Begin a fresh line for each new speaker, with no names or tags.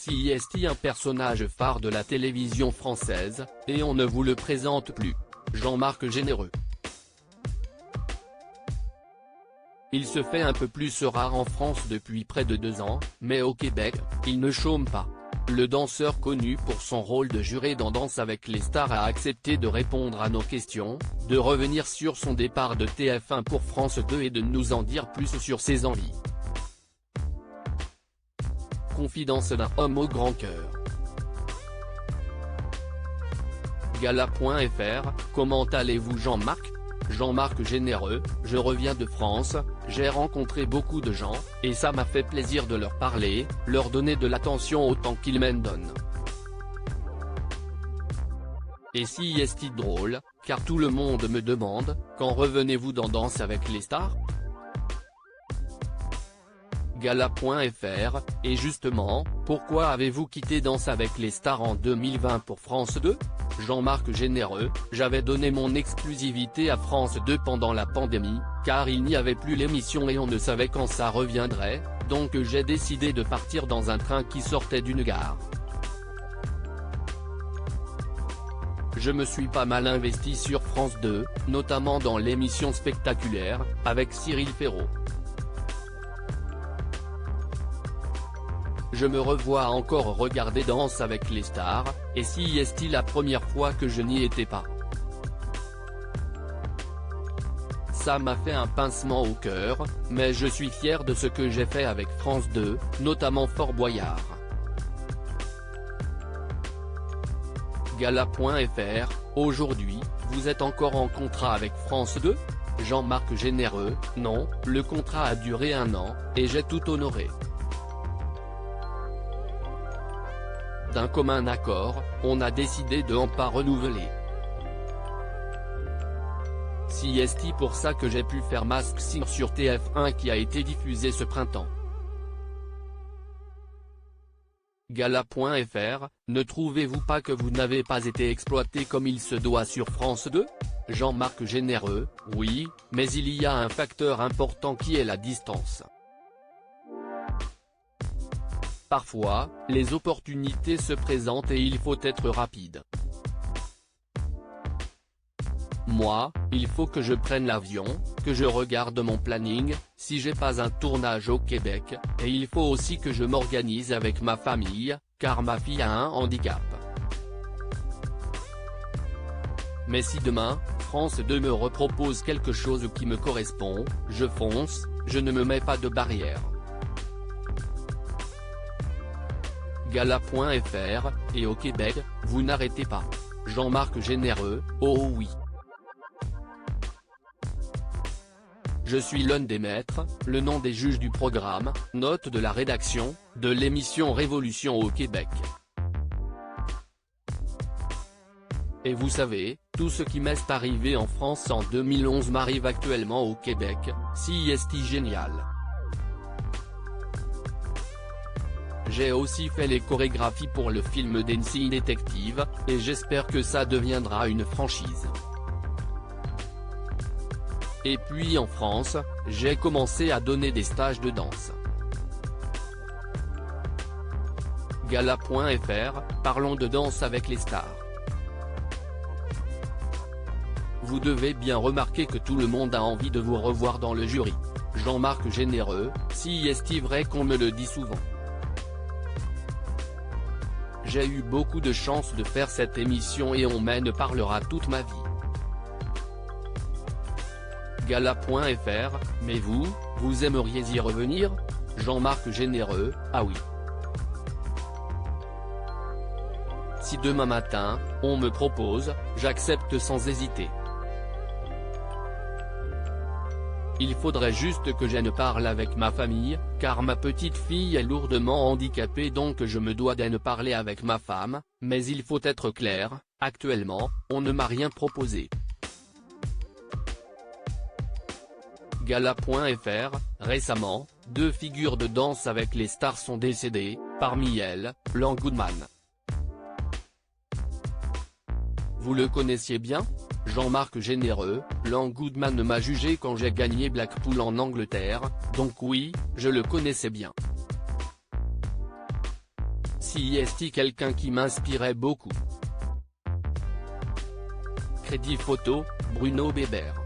CIST, un personnage phare de la télévision française, et on ne vous le présente plus. Jean-Marc Généreux. Il se fait un peu plus rare en France depuis près de 2 ans, mais au Québec, il ne chôme pas. Le danseur connu pour son rôle de juré dans Danse avec les stars a accepté de répondre à nos questions, de revenir sur son départ de TF1 pour France 2 et de nous en dire plus sur ses envies. Confidence d'un homme au grand cœur. Gala.fr, comment allez-vous Jean-Marc ? Jean-Marc Généreux, je reviens de France, j'ai rencontré beaucoup de gens, et ça m'a fait plaisir de leur parler, leur donner de l'attention autant qu'ils m'en donnent. Et si est-il drôle, car tout le monde me demande, quand revenez-vous dans Danse avec les stars ? Gala.fr, et justement, pourquoi avez-vous quitté Danse avec les stars en 2020 pour France 2 ? Jean-Marc Généreux, j'avais donné mon exclusivité à France 2 pendant la pandémie, car il n'y avait plus l'émission et on ne savait quand ça reviendrait, donc j'ai décidé de partir dans un train qui sortait d'une gare. Je me suis pas mal investi sur France 2, notamment dans l'émission Spectaculaire, avec Cyril Ferraud. Je me revois encore regarder Danse avec les stars, et si est-il la première fois que je n'y étais pas. Ça m'a fait un pincement au cœur, mais je suis fier de ce que j'ai fait avec France 2, notamment Fort Boyard. Gala.fr, aujourd'hui, vous êtes encore en contrat avec France 2 ? Jean-Marc Généreux, non, le contrat a duré 1 an, et j'ai tout honoré. D'un commun accord, on a décidé de en pas renouveler. Si est pour ça que j'ai pu faire Masked Singer sur TF1 qui a été diffusé ce printemps. Gala.fr, ne trouvez-vous pas que vous n'avez pas été exploité comme il se doit sur France 2 ? Jean-Marc Généreux, oui, mais il y a un facteur important qui est la distance. Parfois, les opportunités se présentent et il faut être rapide. Moi, il faut que je prenne l'avion, que je regarde mon planning, si j'ai pas un tournage au Québec, et il faut aussi que je m'organise avec ma famille, car ma fille a un handicap. Mais si demain, France 2 me repropose quelque chose qui me correspond, je fonce, je ne me mets pas de barrière. Gala.fr, et au Québec, vous n'arrêtez pas. Jean-Marc Généreux, oh oui. Je suis l'un des maîtres, le nom des juges du programme, note de la rédaction, de l'émission Révolution au Québec. Et vous savez, tout ce qui m'est arrivé en France en 2011 m'arrive actuellement au Québec, si est génial. J'ai aussi fait les chorégraphies pour le film Dancing Detective, et j'espère que ça deviendra une franchise. Et puis en France, j'ai commencé à donner des stages de danse. Gala.fr, parlons de Danse avec les stars. Vous devez bien remarquer que tout le monde a envie de vous revoir dans le jury. Jean-Marc Généreux, si est-il vrai qu'on me le dit souvent. J'ai eu beaucoup de chance de faire cette émission et on m'en parlera toute ma vie. Gala.fr, mais vous aimeriez y revenir ? Jean-Marc Généreux, ah oui. Si demain matin, on me propose, j'accepte sans hésiter. Il faudrait juste que j'en parle avec ma famille, car ma petite fille est lourdement handicapée donc je me dois d'en parler avec ma femme, mais il faut être clair, actuellement, on ne m'a rien proposé. Gala.fr, récemment, 2 figures de Danse avec les stars sont décédées, parmi elles, Ian Goodman. Vous le connaissiez bien ? Jean-Marc Généreux, Ian Goodman m'a jugé quand j'ai gagné Blackpool en Angleterre, donc oui, je le connaissais bien. aussi est quelqu'un qui m'inspirait beaucoup. Crédit photo, Bruno Bébert.